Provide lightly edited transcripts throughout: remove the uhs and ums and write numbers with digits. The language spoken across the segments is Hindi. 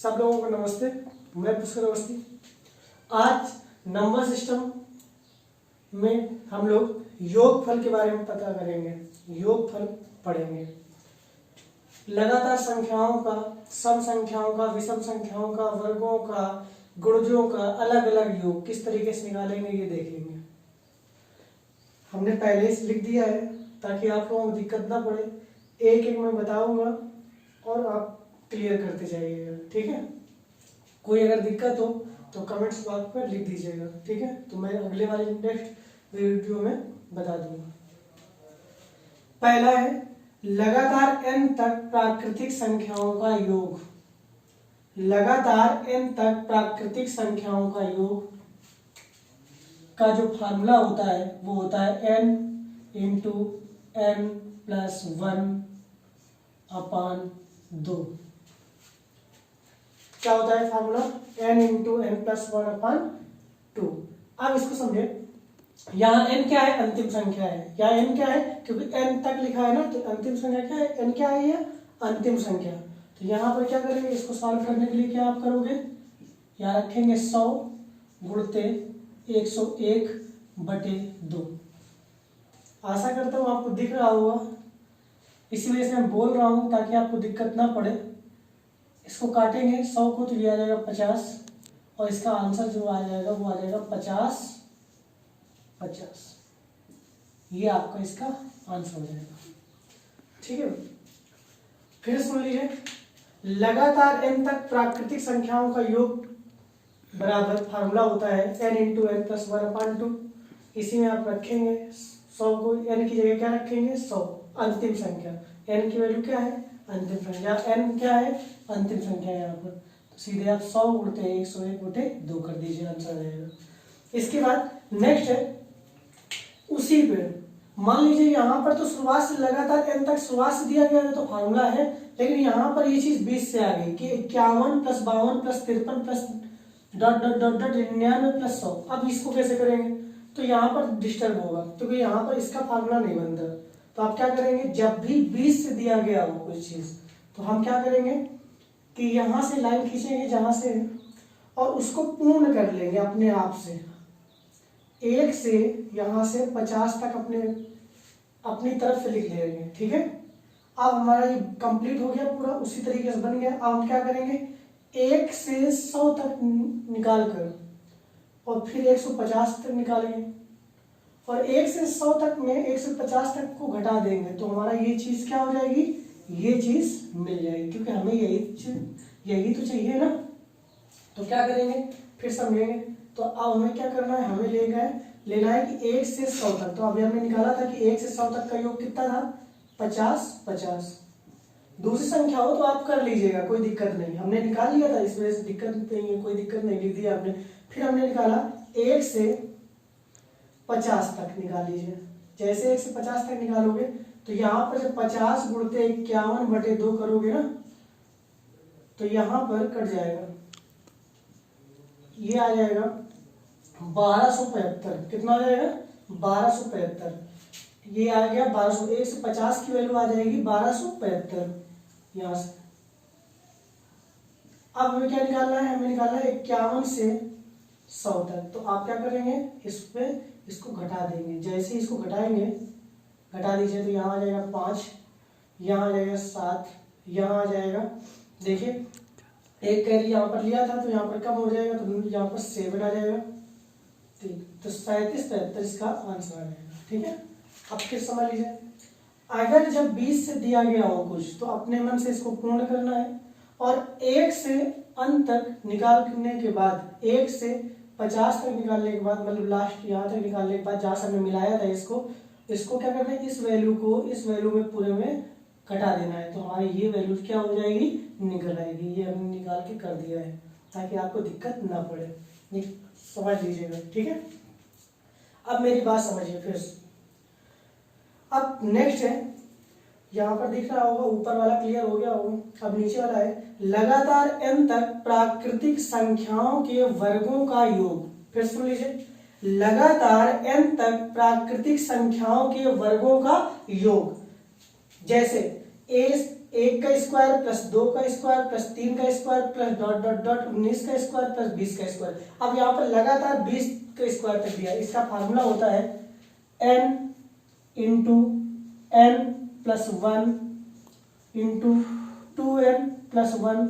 सब लोगों को नमस्ते। मैं पुष्कर अवस्थी। आज नंबर सिस्टम में हम लोग योगफल के बारे में पता करेंगे, योगफल पढ़ेंगे। लगातार संख्याओं का, सम संख्याओं का, विषम संख्याओं का, वर्गों का, गुणजों का अलग अलग योग किस तरीके से निकालेंगे ये देखेंगे। हमने पहले से लिख दिया है ताकि आप लोगों को दिक्कत ना पड़े। एक एक मैं बताऊंगा और आप क्लियर करते जाइएगा, ठीक है। कोई अगर दिक्कत हो तो कमेंट्स बॉक्स में लिख दीजिएगा, ठीक है। तो मैं अगले वाले नेक्स्ट वीडियो में बता दूंगा। पहला है लगातार n तक प्राकृतिक संख्याओं का योग। लगातार n तक प्राकृतिक संख्याओं का योग का जो फार्मूला होता है वो होता है n इंटू n प्लस 1/2। क्या होता है formula? n into n plus 1/2। अब इसको समझे, यहाँ n क्या है? अंतिम संख्या है। यहाँ n क्या है? क्योंकि n तक लिखा है ना, तो अंतिम संख्या क्या है? n क्या है? ये अंतिम संख्या। तो यहाँ पर क्या करेंगे, इसको सॉल्व करने के लिए क्या आप करोगे, यहाँ रखेंगे 100 गुणते 101/2। आशा करता हूँ आपको दिख रहा होगा, इसी वजह से मैं बोल रहा हूँ ताकि आपको दिक्कत ना पड़े। इसको काटेंगे 100 को तो ये आ जाएगा 50 और इसका आंसर जो आ जाएगा वो आ जाएगा 50। ये आपका इसका आंसर हो जाएगा, ठीक है। फिर सुन लीजिए, लगातार n तक प्राकृतिक संख्याओं का योग बराबर फार्मूला होता है n इंटू n प्लस 1/2। इसी में आप रखेंगे 100 को, n की जगह क्या रखेंगे? 100 अंतिम संख्या। n की वैल्यू क्या है? अंतिम संख्या। n क्या है? अंतिम संख्या है यहाँ पर। तो सीधे आप 100 गुणते 101/2 कर दीजिए, आंसर आ जाएगा। इसके बाद नेक्स्ट है, उसी पे मान लीजिए यहाँ पर तो शुरुआत से लगातार n तक शुरुआत से दिया गया है तो फार्मूला है, लेकिन यहाँ पर ये चीज 20 से आ गई कि 51 plus 52 plus 53 plus dot dot dot dot 99 plus 100। अब इसको कैसे करेंगे? तो यहाँ पर डिस्टर्ब होगा क्योंकि यहाँ पर इसका फार्मूला नहीं बनता। तो आप क्या करेंगे, जब भी 20 से दिया गया हो कुछ चीज तो हम क्या करेंगे कि यहाँ से लाइन खींचेंगे जहां से, और उसको पूर्ण कर लेंगे अपने आप से। 1 से यहाँ से 50 तक अपनी तरफ से लिख लेंगे, ठीक है। अब हमारा ये कंप्लीट हो गया पूरा, उसी तरीके से बन गया। अब हम क्या करेंगे, 1 से 100 तक निकाल कर और फिर 150 तक निकालेंगे, और 1 से 100 तक में 1 से 50 तक को घटा देंगे तो हमारा ये चीज क्या हो जाएगी, ये चीज मिल जाएगी, क्योंकि हमें यही तो चाहिए ना। तो क्या करेंगे, फिर समझेंगे। तो अब हमें क्या करना है, हमें लेना है कि 1 से 100 तक। तो अभी हमने निकाला था कि 1 से 100 तक का योग कितना था? 50। दूसरी संख्या हो तो आप कर लीजिएगा, कोई दिक्कत नहीं। हमने निकाल लिया था, इस वजह से दिक्कत नहीं है, कोई दिक्कत नहीं, लिख दिया आपने। फिर हमने निकाला 1 से 50 तक निकाल लीजिए। जैसे 1 से 50 तक निकालोगे तो यहाँ पर जब 50 गुणते 51/2 करोगे ना तो यहाँ पर कट जाएगा, ये आ जाएगा 1275। कितना आ जाएगा? 1275। ये आ गया 1200। 1 से 50 की वैल्यू आ जाएगी 1275 यहाँ से। अब हमें क्या निकालना है, हमें निकालना है 51 से 100 तक। तो आप क्या करेंगे, इसको घटा देंगे। जैसे इसको घटाएंगे, घटा दीजिए तो यहाँ आ जाएगा 5, यहाँ आ जाएगा 7, यहाँ आ जाएगा, देखिए एक कैरी यहाँ पर लिया था तो यहाँ पर कम हो जाएगा तो यहाँ पर 7 आ जाएगा, ठीक। तो 37-73 इसका आंसर आ जाएगा, ठीक है। अब फिर समझ लीजिए, अगर जब 20 से दिया गया हो कुछ तो अपने मन से इसको पूर्ण करना है, और 1 से अंत तक निकालने के बाद, 1 से 50 तक निकालने के बाद, मतलब लास्ट यहाँ तक निकालने के बाद जहाँ से हमने मिलाया था इसको क्या करना है, इस वैल्यू को इस वैल्यू में पूरे में घटा देना है। तो हमारी ये वैल्यू क्या हो जाएगी, निकल आएगी। ये हमने निकाल के कर दिया है ताकि आपको दिक्कत ना पड़े, समझ लीजिएगा, ठीक है। अब मेरी बात समझिए फिर। अब नेक्स्ट है, यहाँ पर दिख रहा होगा, ऊपर वाला क्लियर हो गया होगा। अब नीचे वाला है, लगातार n तक प्राकृतिक संख्याओं के वर्गों का योग। फिर सुन लीजिए, लगातार n तक प्राकृतिक संख्याओं के वर्गों का योग। जैसे 1 का स्क्वायर प्लस 2 का स्क्वायर प्लस 3 का square plus dot dot dot 19 का स्क्वायर प्लस 20 का स्क्वायर। अब यहाँ पर लगातार 20 का स्क्वायर तक दिया है। इसका फार्मूला होता है n into n plus 1 into 2n plus 1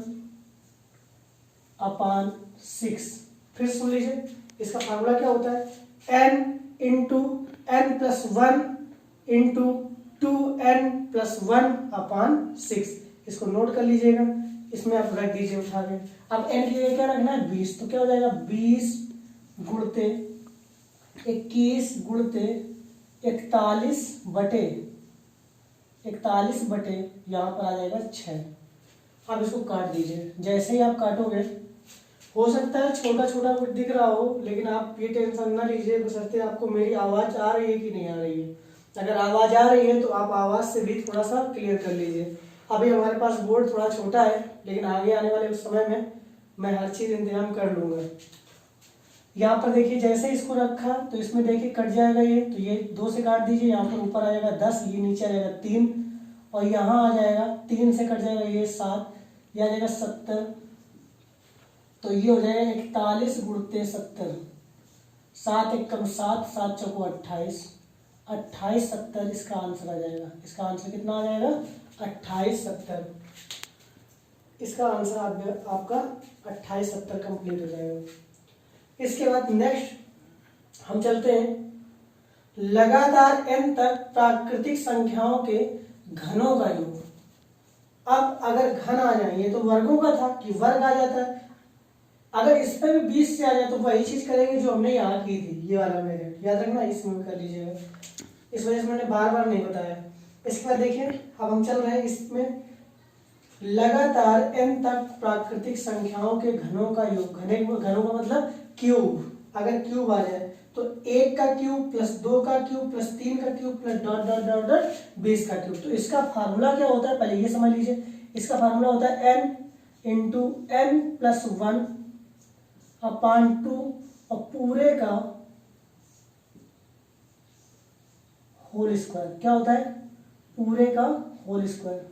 अपान 6। फिर सुन लीजिए, इसका फार्मूला क्या होता है n into n plus 1 into 2n plus 1 अपान 6। इसको नोट कर लीजिएगा, इसमें आप रख दीजिए उठा के। अब n की जगह क्या रखना है 20, तो क्या हो जाएगा 20 गुणते 21 गुणते 41 बटे यहाँ पर आ जाएगा 6। अब इसको काट दीजिए। जैसे ही आप काटोगे, हो सकता है छोटा छोटा कुछ दिख रहा हो, लेकिन आप ये टेंशन ना लीजिए, बशर्ते आपको मेरी आवाज़ आ रही है कि नहीं आ रही है। अगर आवाज़ आ रही है तो आप आवाज़ से भी थोड़ा सा क्लियर कर लीजिए। अभी हमारे पास बोर्ड थोड़ा छोटा है, लेकिन आगे आने वाले उस समय में मैं हर चीज़ इंतजाम कर लूँगा। यहाँ पर देखिए, जैसे इसको रखा तो इसमें देखिए कट जाएगा ये, तो ये 2 से काट दीजिए। यहाँ पर ऊपर आ जाएगा 10, ये नीचे आ जाएगा 3, और यहाँ आ जाएगा 3 से कट जाएगा ये 7, ये आ जाएगा 70। तो ये हो जाएगा 41 गुणते 70, 7 एकम 7, 7 चौको 28, 28 70 इसका आंसर आ जाएगा। इसका आंसर कितना आ जाएगा 28 70। इसका आंसर आपका 28 70 कंप्लीट हो जाएगा। इसके बाद नेक्स्ट हम चलते हैं लगातार n तक प्राकृतिक संख्याओं के घनों का योग। अब अगर घन आ जाए, ये तो वर्गों का था कि वर्ग आ जाता है, अगर इस पर भी 20 से आ जाए तो वही चीज करेंगे जो हमने यहाँ की थी, ये वाला मेथड याद रखना, इसमें कर लीजिएगा। इस वजह से मैंने बार बार नहीं बताया। इसके बाद देखिए, अब हम चल रहे हैं इसमें लगातार n तक प्राकृतिक संख्याओं के घनों का योग। घनों का मतलब क्यूब। अगर क्यूब आ जाए तो 1 का क्यूब प्लस 2 का क्यूब प्लस 3 का cube plus dot dot dot dot 20 का क्यूब। तो इसका फार्मूला क्या होता है पहले ये समझ लीजिए। इसका फार्मूला होता है n इंटू n प्लस 1 अपान 2 और पूरे का होल स्क्वायर। क्या होता है पूरे का होल स्क्वायर,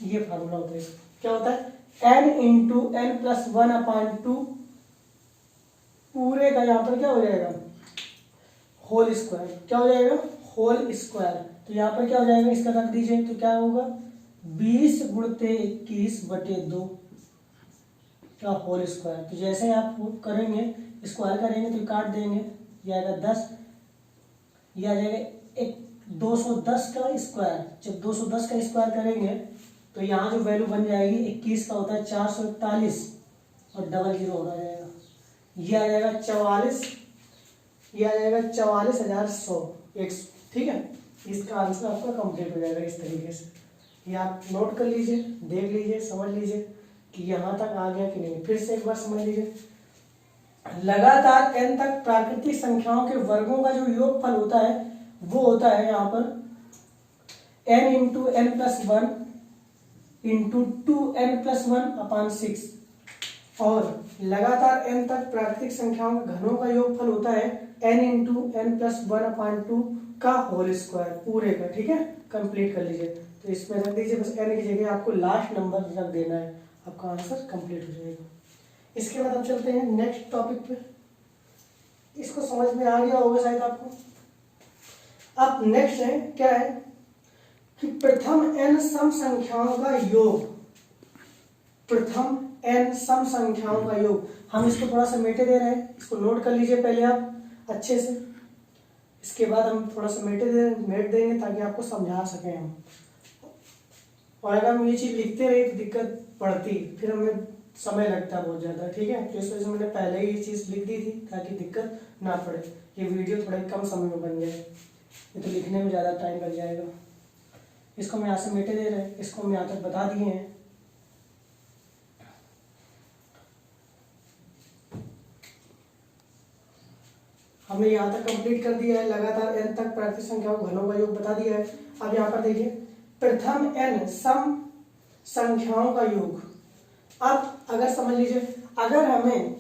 ये फार्मूला होता है। क्या होता है n इंटू n प्लस 1 अपान 2 पूरे का यहाँ पर क्या हो जाएगा होल स्क्वायर। क्या हो जाएगा होल स्क्वायर। तो यहाँ पर क्या हो जाएगा, इसका रख दीजिए तो क्या होगा 20 गुणते 21 बटे 2 का होल स्क्वायर। तो जैसे आप करेंगे स्क्वायर करेंगे तो काट देंगे, ये आएगा 10, ये आ जाएगा 210 का स्क्वायर। जब 210 का स्क्वायर करेंगे तो यहाँ जो वैल्यू बन जाएगी 21 का होता है 441 और डबल 0 हो जाएगा, ये आ जाएगा 44, ये आ जाएगा 44,100। ठीक है, इसका आंसर आपका कंप्लीट हो जाएगा इस तरीके से। ये आप नोट कर लीजिए, देख लीजिए, समझ लीजिए कि यहाँ तक आ गया कि नहीं। फिर से एक बार समझ लीजिए, लगातार n तक प्राकृतिक संख्याओं के वर्गों का जो योगफल होता है वो होता है यहाँ पर n into n plus 1 into 2n plus 1 अपान 6, और लगातार n तक प्राकृतिक संख्याओं के घनों का योगफल होता है n इंटू n प्लस 1 अपान 2 का होल स्क्वायर पूरे का। ठीक है, कंप्लीट कर लीजिए। तो इसमें रख दीजिए, बस n की जगह आपको लास्ट नंबर रख देना है, आपका आंसर कंप्लीट हो जाएगा। इसके बाद हम चलते हैं नेक्स्ट टॉपिक पे। इसको समझ में आ गया होगा शायद आपको। अब नेक्स्ट है क्या है कि प्रथम n सम संख्याओं का योग। प्रथम n सम संख्याओं का योग, हम इसको थोड़ा सा मेटे दे रहे हैं, इसको नोट कर लीजिए पहले आप अच्छे से। इसके बाद हम थोड़ा सा मेट देंगे ताकि आपको समझा सकें हम। और अगर हम ये चीज लिखते रहे तो दिक्कत पड़ती, फिर हमें समय लगता बहुत ज़्यादा। ठीक है, तो इस वजह से मैंने पहले ही ये चीज़ लिख दी थी ताकि दिक्कत ना पड़े, ये वीडियो थोड़ा कम समय में बन जाए, ये तो लिखने में ज़्यादा टाइम लग जाएगा। इसको हम यहाँ से मेटे दे रहे हैं, इसको हम यहाँ तक बता दिए हैं। हमने यहाँ तक कंप्लीट कर दिया है, लगातार n तक प्राकृतिक संख्याओं घनों का योग बता दिया है। अब यहाँ पर देखिए प्रथम n सम संख्याओं का योग। अब अगर समझ लीजिए, अगर हमें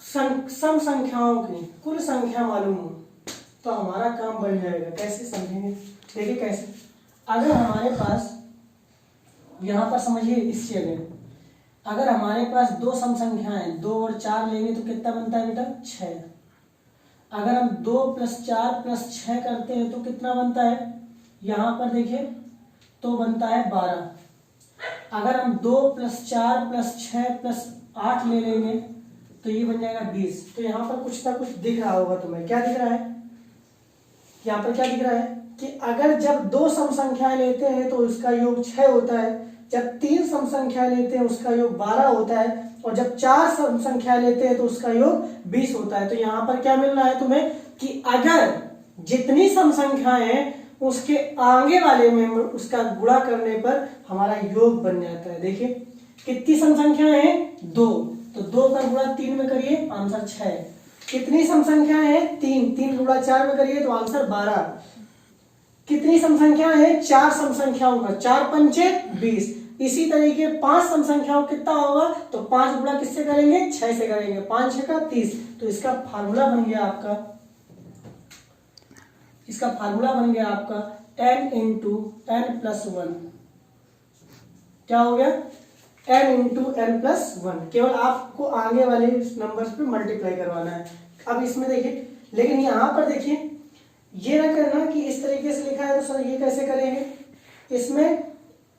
सम संख्याओं की कुल संख्या मालूम हो तो हमारा काम बन जाएगा। कैसे समझेंगे, देखिए कैसे, अगर हमारे पास यहाँ पर समझिए इस जगह, अगर हमारे पास दो सम संख्याएं 2 और 4 लेंगे तो कितना बनता है बेटा 6। अगर हम 2 + 4 + 6 करते हैं तो कितना बनता है, यहाँ पर देखिए तो बनता है 12। अगर हम 2 + 4 + 6 + 8 ले लेंगे तो ये बन जाएगा 20। तो यहाँ पर कुछ ना कुछ दिख रहा होगा तुम्हें, क्या दिख रहा है, यहाँ पर क्या दिख रहा है कि अगर जब 2 सम संख्याएं लेते हैं तो उसका योग 6 होता है, जब 3 सम संख्याएं लेते हैं उसका योग 12 होता है, और जब 4 सम संख्याएं लेते हैं तो उसका योग 20 होता है। तो यहाँ पर क्या मिल रहा है तुम्हें कि अगर जितनी सम संख्याएं हैं उसके आगे वाले में उसका गुणा करने पर हमारा योग बन जाता है। देखिए कितनी सम संख्याएं हैं 2, तो 2 का गुणा 3 में करिए आंसर 6। कितनी सम संख्याएं हैं 3, 3 गुणा 4 में करिए तो आंसर 12। कितनी सम संख्याएं हैं 4 सम संख्याओं का, 4 पंचे 20। इसी तरीके 5 सम संख्याओं कितना होगा, तो 5 गुणा किससे करेंगे 6 से करेंगे, 5 6 का 30। तो इसका फार्मूला बन गया आपका, इसका फार्मूला बन गया आपका n × n + 1। क्या हो गया n × n + 1। केवल आपको आगे वाले नंबर्स पे मल्टीप्लाई करवाना है। अब इसमें देखिए, लेकिन यहाँ पर देखिए ये ना करना कि इस तरीके से लिखा है तो सर ये कैसे करेंगे, इसमें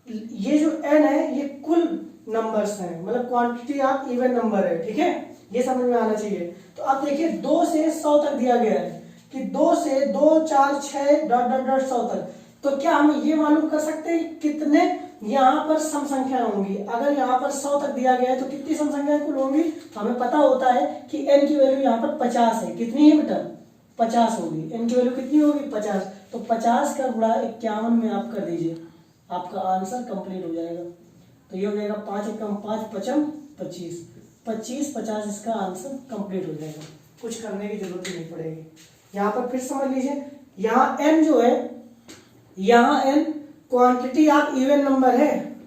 ये जो n है ये कुल नंबर्स हैं, मतलब क्वांटिटी ऑफ इवन नंबर है, ठीक है, ये समझ में आना चाहिए। तो अब देखिए 2 से 100 तक दिया गया है कि 2 से 2 4 6 ... 100 तक। तो क्या हम ये मालूम कर सकते हैं कितने यहाँ पर सम संख्याएं होंगी। अगर यहाँ पर 100 तक दिया गया है तो कितनी सम संख्याएं कुल होंगी, हमें पता होता है कि n की वैल्यू यहाँ पर 50 है। कितनी है बेटा 50 होगी, n की वैल्यू कितनी होगी 50। तो 50 का गुणा 51 में आप कर दीजिए, आपका आंसर कंप्लीट हो जाएगा। तो ये हो जाएगा 5 एकम 5 पचम 25, 25 50 इसका आंसर कंप्लीट हो जाएगा, कुछ करने की जरूरत ही नहीं पड़ेगी। यहाँ पर फिर समझ लीजिए, यहाँ n जो है, यहाँ n quantity of even number है,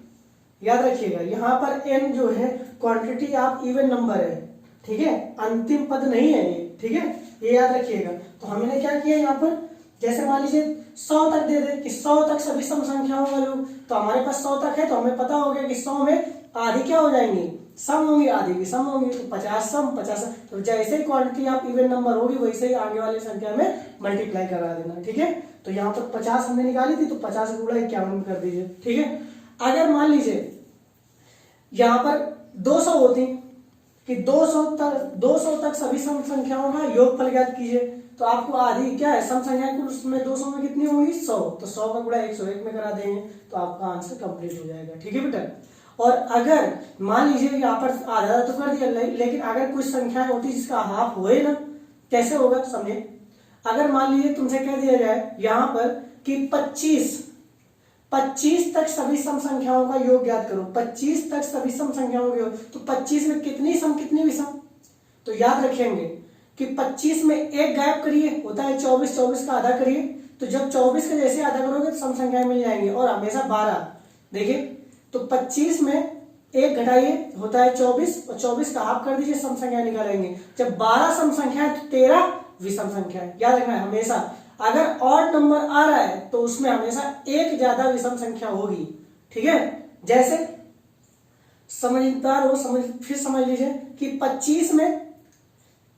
याद रखिएगा। यहाँ पर n जो है क्वांटिटी ऑफ इवन नंबर है, ठीक है, अंतिम पद नहीं है ये, ठीक है, ये याद रखिएगा। तो हमने क्या किया यहाँ पर, जैसे मान लीजिए 100 तक दे दे कि 100 तक सभी सम संख्याओं का योग, तो हमारे पास 100 तक है तो हमें पता हो गया कि 100 में आधी क्या हो जाएंगी सम होंगी, आधी भी सम होंगी। तो 50 सम 50, तो जैसे ही क्वांटिटी ऑफ इवन नंबर होगी वैसे ही आगे वाली संख्या में मल्टीप्लाई करा देना, ठीक है। तो यहाँ पर 50 हमने निकाली थी तो 50 गुणा 51 में कर दीजिए, ठीक है। अगर मान लीजिए यहाँ पर 200 होती कि 200 तक सभी सम संख्याओं का योगफल ज्ञात कीजिए, तो आपको आधी क्या है सम संख्या कुल उसमें 200 में कितनी होगी 100, तो 100 का गुणा 101 में करा देंगे तो आपका आंसर कंप्लीट हो जाएगा, ठीक है बेटा। और अगर मान लीजिए यहाँ पर आधा तो कर दिया, लेकिन अगर कुछ संख्या होती जिसका हाफ होए ना, कैसे होगा समझे। अगर मान लीजिए तुमसे कह दिया जाए यहाँ पर कि 25 तक सभी सम संख्याओं का योग ज्ञात करो, 25 तक सभी सम संख्याओं का योग, तो 25 में कितनी सम कितनी विषम, तो याद रखेंगे कि 25 में एक गायब करिए होता है 24, 24 का आधा करिए, तो जब 24 का जैसे आधा करोगे तो सम संख्याएं मिल जाएंगी, और हमेशा 12। देखिए तो 25 में एक घटाइए होता है 24, और 24 का हाफ कर दीजिए, सम संख्या निकालेंगे। जब 12 सम संख्या है तो 13 विषम संख्या है, याद रखना है हमेशा। अगर ऑड नंबर आ रहा है तो उसमें हमेशा एक ज्यादा विषम संख्या होगी, ठीक है। जैसे समझदार हो फिर समझ लीजिए कि 25 में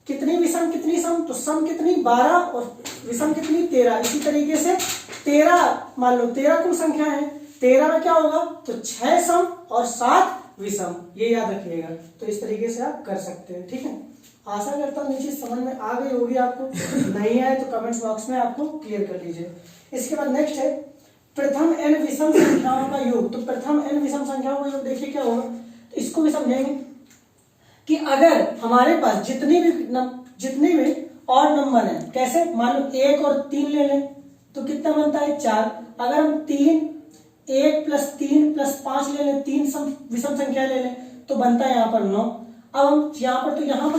कितनी विषम कितनी सम, तो सम कितनी 12 और विषम कितनी 13। इसी तरीके से 13 मान लो 13 कुल संख्या है, 13 में क्या होगा तो 6 सम और 7 विषम, ये याद रखिएगा। तो इस तरीके से आप कर सकते हैं, ठीक है। आशा करता हूँ नीचे समझ में आ गई होगी आपको, नहीं आए तो कमेंट्स बॉक्स में आपको क्लियर कर लीजिए। इसके बाद नेक्स्ट है प्रथम n विषम संख्याओं का योग। तो प्रथम n विषम संख्याओं का योग देखिए क्या होगा, तो इसको भी समझेंगे कि अगर हमारे पास जितनी भी ऑड नंबर है, कैसे मान लो 1 और 3 ले लें तो कितना बनता है 4। अगर हम 1 + 3 + 5 ले लें, 3 विषम संख्या ले लें तो बनता है यहाँ पर 9। अब हम यहाँ पर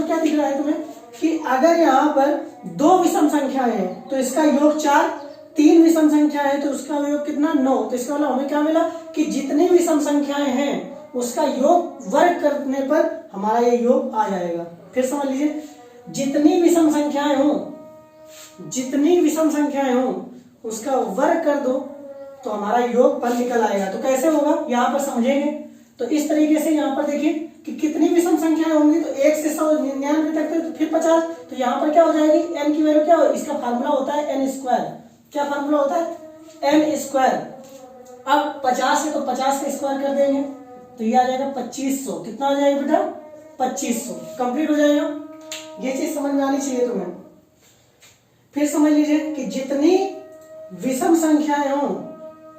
क्या दिख रहा है तुम्हें कि अगर यहाँ पर 2 विषम संख्याएं हैं तो इसका योग 4, 3 विषम संख्या है तो उसका योग कितना 9। तो इसका मतलब हमें क्या मिला कि जितनी विषम संख्याएं हैं उसका योग वर्ग करने पर हमारा ये योग आ जाएगा। फिर समझ लीजिए जितनी विषम संख्याएं हो उसका वर्ग कर दो तो हमारा योगफल निकल आएगा। तो कैसे होगा यहाँ पर समझेंगे। तो इस तरीके से यहाँ पर देखिए कि कितनी विषम संख्याएं होंगी, तो 1 से 199 तक तो फिर 50, तो यहाँ पर क्या हो जाएगी, n की वैल्यू क्या हो, इसका फार्मूला होता है n स्क्वायर। क्या फार्मूला होता है, n स्क्वायर। अब 50 है तो 50 का स्क्वायर कर देंगे तो ये आ जाएगा 2500। कितना आ जाएगा बेटा, 2500। कंप्लीट हो जाएगा। ये चीज समझ में आनी चाहिए तुम्हें। फिर समझ लीजिए कि जितनी विषम संख्याएं हों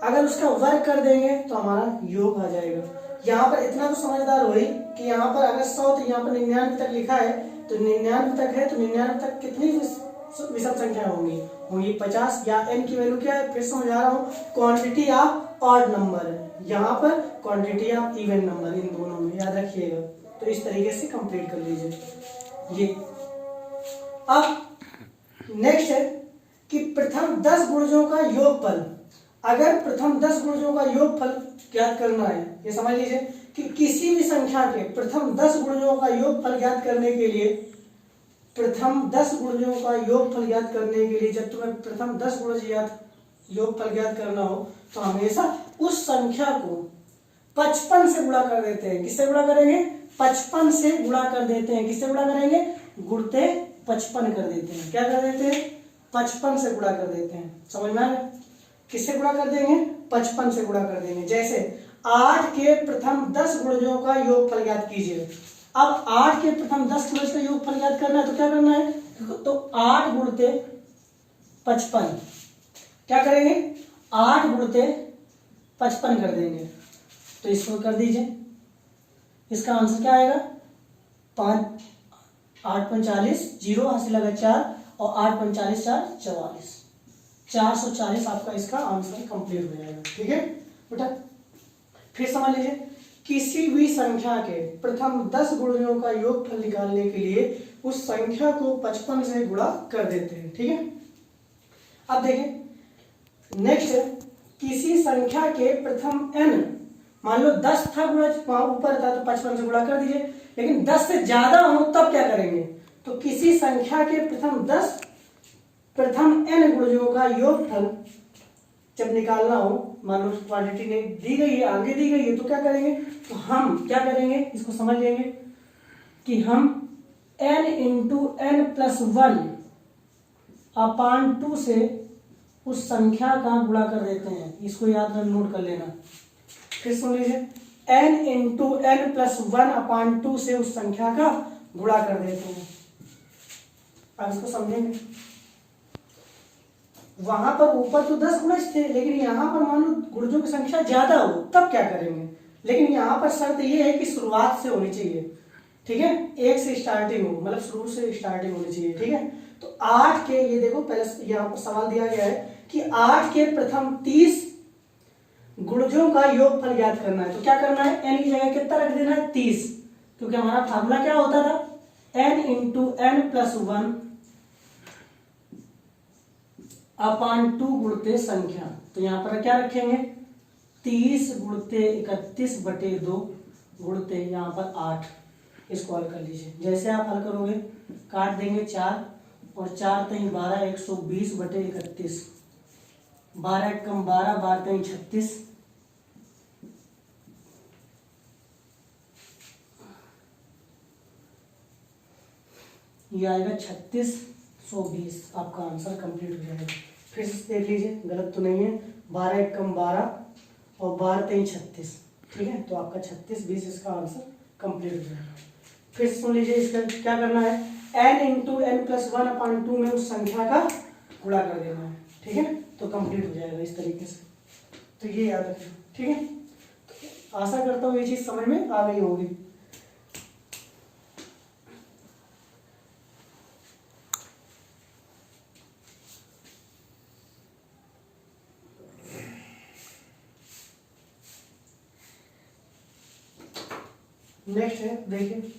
अगर उसका वर्ग कर देंगे तो हमारा योग आ जाएगा। यहाँ पर इतना तो समझदार हुई कि यहाँ पर अगर 100 तो यहाँ पर 99 तक लिखा है, तो 99 तक है तो 99 तक कितनी विषम संख्या होंगी 50। या n की वैल्यू क्या है, फिर समझा रहा हूँ, क्वांटिटी ऑफ ऑड नंबर है, यहाँ पर क्वांटिटी ऑफ इवन नंबर, इन दोनों में याद रखिएगा। तो इस तरीके से कंप्लीट कर लीजिए ये। अब नेक्स्ट है कि प्रथम 10 गुणजों का योगफल। अगर प्रथम 10 गुणजों का योगफल ज्ञात करना है, ये समझ लीजिए कि किसी भी संख्या के प्रथम 10 गुणजों का योगफल ज्ञात करने के लिए, प्रथम 10 गुणजों का योगफल ज्ञात करने के लिए, जब तुम्हें प्रथम 10 गुणज योगफल ज्ञात करना हो तो हमेशा उस संख्या को 55 से गुणा कर देते हैं। किससे गुणा करेंगे, 55 से गुणा कर देते हैं। किससे गुणा करेंगे, गुणते 55 कर देते हैं। क्या कर देते हैं, 55 से गुणा कर देते हैं। समझ में आ गया, किससे गुणा कर देंगे, 55 से गुणा कर देंगे। जैसे 8 के प्रथम 10 गुणजों का योगफल ज्ञात कीजिए। अब 8 के प्रथम 10 गुणज का योगफल ज्ञात करना है तो क्या करना है, तो 8 गुणते 55 क्या करेंगे, 8 गुणते 55 कर देंगे। तो इसको कर दीजिए, इसका आंसर क्या आएगा, 5 8 45 0 हासिल लगा 4 और 8 45 4 44, 440 आपका इसका आंसर कंप्लीट हो जाएगा। ठीक है बेटा। फिर समझ लीजिए किसी भी संख्या के प्रथम 10 गुणजों का योगफल निकालने के लिए उस संख्या को 55 से गुणा कर देते हैं। ठीक है। अब देखें नेक्स्ट, किसी संख्या के प्रथम n, मान लो 10 था गुणज, वहां ऊपर था तो 55 से गुणा कर दीजिए, लेकिन 10 से ज्यादा हो तब क्या करेंगे, तो किसी संख्या के प्रथम n गुणजों का योगफल जब निकालना हो, मान लो क्वांटिटी ने दी गई है, आगे दी गई है, तो क्या करेंगे, तो हम क्या करेंगे, इसको समझ लेंगे कि हम n इंटू n प्लस 1 अपान 2 से उस संख्या का गुणा कर देते हैं। इसको याद कर नोट कर लेना। फिर सुन लीजिए, n इंटू n प्लस 1 अपान 2 से उस संख्या का गुणा कर देते हैं। अब इसको समझेंगे। वहां पर ऊपर तो 10 गुणज थे, लेकिन यहाँ पर मान लो गुणजों की संख्या ज्यादा हो तब क्या करेंगे, लेकिन यहाँ पर शर्त ये है कि शुरुआत से होनी चाहिए। ठीक है, 1 से स्टार्टिंग हो, मतलब शुरू से स्टार्टिंग होनी चाहिए। ठीक है, तो 8 के, ये देखो पहले यहाँ पर सवाल दिया गया है कि 8 के प्रथम 30 गुणजों का योगफल ज्ञात करना है। तो क्या करना है, n की जगह कितना रख देना है, 30, क्योंकि हमारा फार्मूला क्या होता था, n इंटू n प्लस 1 अपान 2 गुणते संख्या। तो यहाँ पर क्या रखेंगे, 30 गुणते 31 बटे 2 गुणते यहाँ पर 8। इसको हल कर लीजिए। जैसे आप हल करोगे, काट देंगे 4 और 4 3 12, 120 बटे 31, 12 कम 12, 12 3 36, ये आएगा 3620। आपका आंसर कंप्लीट हो जाएगा। फिर से देख लीजिए, गलत तो नहीं है, 12 कम 12 और 12 3 36। ठीक है, तो आपका 3620 इसका आंसर कंप्लीट हो जाएगा। फिर सुन लीजिए, इसका क्या करना है, n इंटू n प्लस 1 अपान 2 में उस संख्या का गुणा कर देना है। ठीक है, तो कंप्लीट हो जाएगा इस तरीके से। तो ये याद रखिए। ठीक है, तो आशा करता हूँ ये चीज समझ में आ गई होगी। नेक्स्ट है, देखिए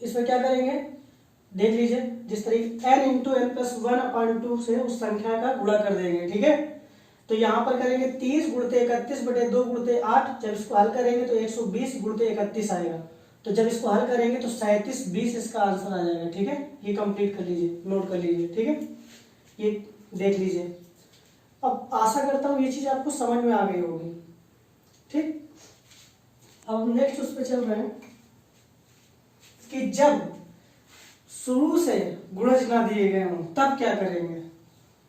इसमें क्या करेंगे, देख लीजिए, जिस तरीके n इंटू n प्लस 1 अपान 2 से उस संख्या का गुणा कर देंगे। ठीक है, तो यहाँ पर करेंगे 30 गुणते 31 बटे 2 गुणते 8। जब इसको हल करेंगे तो 120 गुणते 31 आएगा। तो जब इसको हल करेंगे तो 37-20 इसका आंसर आ जाएगा। ठीक है, ये कंप्लीट कर लीजिए, नोट कर लीजिए। ठीक है, ये देख लीजिए। अब आशा करता हूँ ये चीज आपको समझ में आ गई होगी। ठीक, अब नेक्स्ट उस पर चल रहे हैं कि जब शुरू से गुणज ना दिए गए हों तब क्या करेंगे।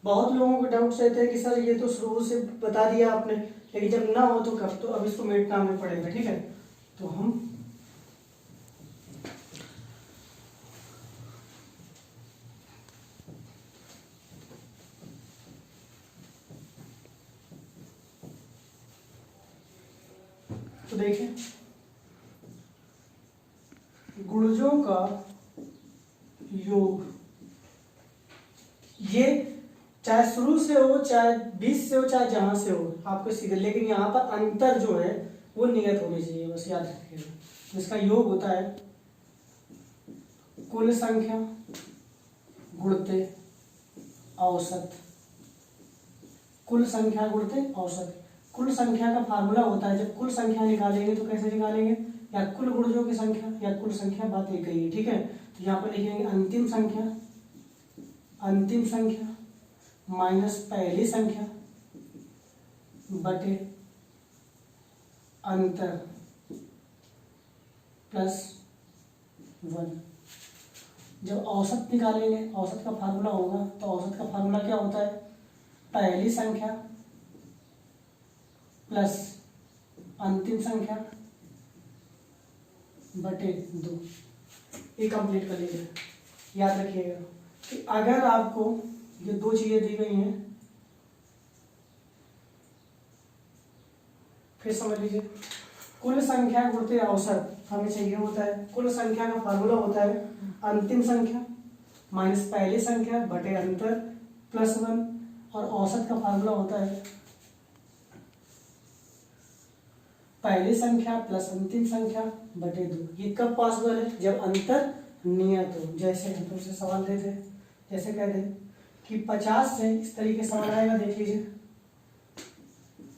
बहुत लोगों के डाउट्स रहते हैं कि सर ये तो शुरू से बता दिया आपने, लेकिन जब ना हो तो कब, तो अब इसको मिटना हमें पड़ेगा। ठीक है, तो हम तो देखें गुणजों का योग, ये चाहे शुरू से हो, चाहे 20 से हो, चाहे जहां से हो, आपको सीधे, लेकिन यहाँ पर अंतर जो है वो नियत होनी चाहिए, बस याद रखिएगा। तो इसका योग होता है कुल संख्या गुणते औसत, कुल संख्या गुणते औसत। कुल संख्या का फार्मूला होता है, जब कुल संख्या निकालेंगे तो कैसे निकालेंगे, या कुल गुणजों की संख्या या कुल संख्या, बात एक ही है। ठीक है, तो यहाँ पर लिखेंगे अंतिम संख्या, अंतिम संख्या माइनस पहली संख्या बटे अंतर प्लस 1। जब औसत निकालेंगे, औसत का फार्मूला होगा, तो औसत का फार्मूला क्या होता है, पहली संख्या प्लस अंतिम संख्या बटे 2। ये कंप्लीट कर लीजिए। याद रखिएगा कि अगर आपको ये दो चीजें दी गई हैं, फिर समझ लीजिए, कुल संख्या गुणते औसत हमें चाहिए होता है, कुल संख्या का फार्मूला होता है अंतिम संख्या माइनस पहली संख्या बटे अंतर प्लस 1, और औसत का फार्मूला होता है पहली संख्या प्लस अंतिम संख्या बटे 2। ये कब पॉसिबल है, जब अंतर नियत हो। जैसे हम तुमसे सवाल देते, जैसे कहते कि 50 से, इस तरीके से सवाल आएगा, देख लीजिए,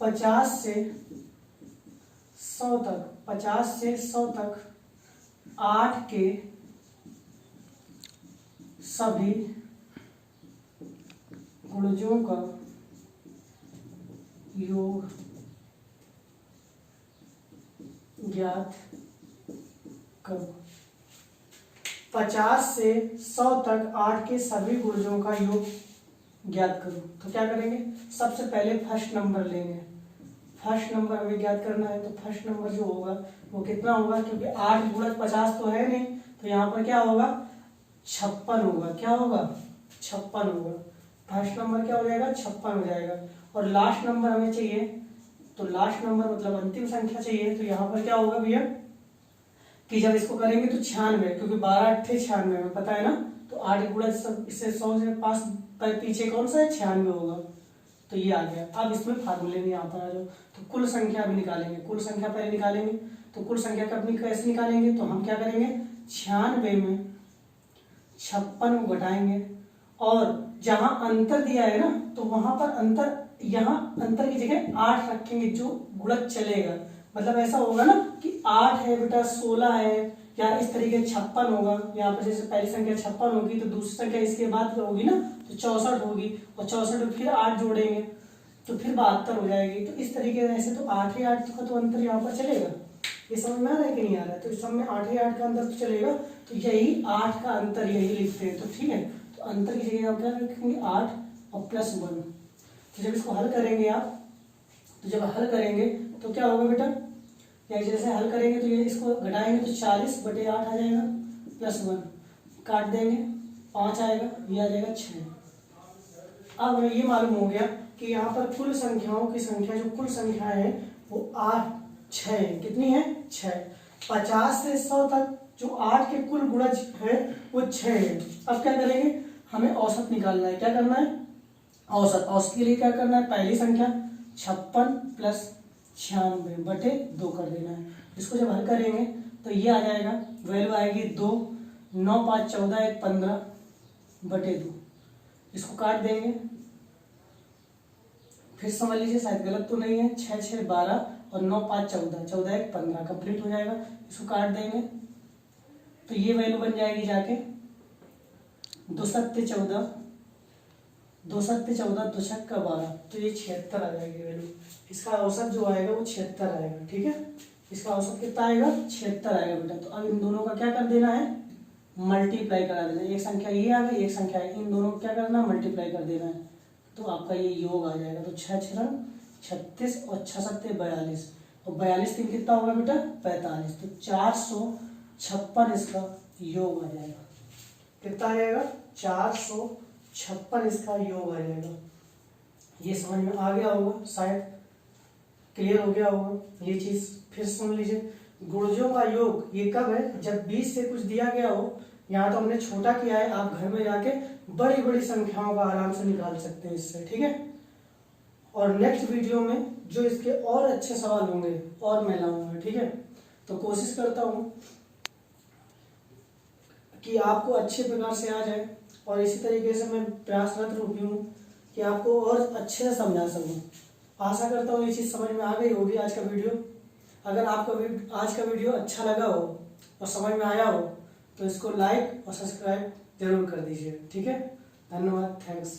50 से 100 तक, 50 से 100 तक 8 के सभी गुणजों का योग ज्ञात करो। 50 से 100 तक 8 के सभी गुणजों का योग ज्ञात करो। तो क्या करेंगे, सबसे पहले फर्स्ट नंबर लेंगे, फर्स्ट नंबर हमें ज्ञात करना है। तो फर्स्ट नंबर जो होगा वो कितना होगा, क्योंकि 8 गुणज 50 तो है नहीं, तो यहाँ पर क्या होगा, 56 होगा। क्या होगा, 56 होगा। फर्स्ट नंबर क्या हो जाएगा, 56 हो जाएगा। और लास्ट नंबर हमें चाहिए, तो लास्ट नंबर मतलब अंतिम संख्या चाहिए। तो यहाँ पर क्या होगा भैया कि जब इसको करेंगे तो 96, क्योंकि 12 8 96 में पता है ना, तो 8 गुणज सब इससे 100 से पास पीछे कौन सा है, 96 होगा। तो ये आ गया। अब इसमें फार्मूले में यहाँ पर आ जाओ, तो कुल संख्या भी निकालेंगे, कुल संख्या पहले निकालेंगे। तो कुल संख्या कब कैसे निकालेंगे, तो हम क्या करेंगे, 96 में 56 को घटाएंगे, और जहां अंतर दिया है ना, तो वहां पर अंतर, यहाँ अंतर की जगह 8 रखेंगे, जो गुणज चलेगा। मतलब ऐसा होगा ना कि 8 है बेटा, 16 है, या इस तरीके 56 होगा। यहाँ पर जैसे पहली संख्या 56 होगी, तो दूसरी संख्या इसके बाद होगी ना, तो 64 होगी, और 64 में फिर 8 जोड़ेंगे तो फिर 72 हो जाएगी। तो इस तरीके से ऐसे तो 8 ही 8 का तो अंतर यहाँ पर चलेगा। ये समझ में आ रहा है कि नहीं आ रहा है, तो इस सब में 8 ही 8 का अंतर तो चलेगा। तो यही 8 का अंतर यही लिखते हैं। तो ठीक है, तो अंतर की जगह हम क्या लिखेंगे, 8 और प्लस 1। तो जब इसको हल करेंगे आप, तो जब हल करेंगे तो क्या होगा बेटा, या जैसे हल करेंगे तो ये इसको घटाएंगे तो 40 बटे 8 आ जाएगा, प्लस 1 काट देंगे 5 आएगा, ये आ जाएगा 6। अब हमें ये मालूम हो गया कि यहाँ पर कुल संख्याओं की संख्या, जो कुल संख्या है वो 8 6 कितनी है, 6। 50 से 100 तक जो 8 के कुल गुणज है वो 6 है। अब क्या करेंगे, हमें औसत निकालना है। क्या करना है, औसत। औसत के लिए क्या करना है, पहली संख्या 56 प्लस 96 बटे 2 कर देना है। इसको जब हल करेंगे तो ये आ जाएगा, वैल्यू आएगी 2, 9 5 14 1 15 बटे 2। इसको काट देंगे, फिर समझ लीजिए शायद गलत तो नहीं है, 6 6 12 और 9 5 14, 14 1 15 कंप्लीट हो जाएगा। इसको काट देंगे तो ये वैल्यू बन जाएगी जाके 2 सत्ते 14, 2 सत्ते 14, 2 छक्का 12, तो ये 76 आ जाएगी वैल्यू। इसका औसत जो आएगा वो 76 आएगा। ठीक है, इसका औसत कितना आएगा? 76 आएगा बेटा। तो अब इन दोनों का क्या कर देना है? मल्टीप्लाई करा देना। एक संख्या ये आ गई, एक संख्या है, इन दोनों को क्या करना है? मल्टीप्लाई कर देना है, तो आपका ये योग आ जाएगा। तो 6 6 36 और 6 सत्ते 42, और 42 3 कितना होगा बेटा? 45। तो 456 इसका योग आ जाएगा। कितना आ जाएगा? 456 इसका योग आ जाएगा। ये समझ में आ गया होगा, शायद क्लियर हो गया होगा ये चीज। फिर सुन लीजिए, गुणजों का योग ये कब है? जब 20 से कुछ दिया गया हो। यहाँ तो हमने छोटा किया है, आप घर में जाके बड़ी बड़ी संख्याओं का आराम से निकाल सकते हैं इससे। ठीक है, और नेक्स्ट वीडियो में जो इसके और अच्छे सवाल होंगे और मैं लाऊंगा। ठीक है, तो कोशिश करता हूँ कि आपको अच्छे प्रकार से आ जाए, और इसी तरीके से मैं प्रयासरत रूपी हूँ कि आपको और अच्छे से समझा सकूँ। आशा करता हूँ ये चीज़ समझ में आ गई होगी आज का वीडियो। अगर आपका आज का वीडियो अच्छा लगा हो और समझ में आया हो तो इसको लाइक और सब्सक्राइब जरूर कर दीजिए। ठीक है, धन्यवाद, थैंक्स।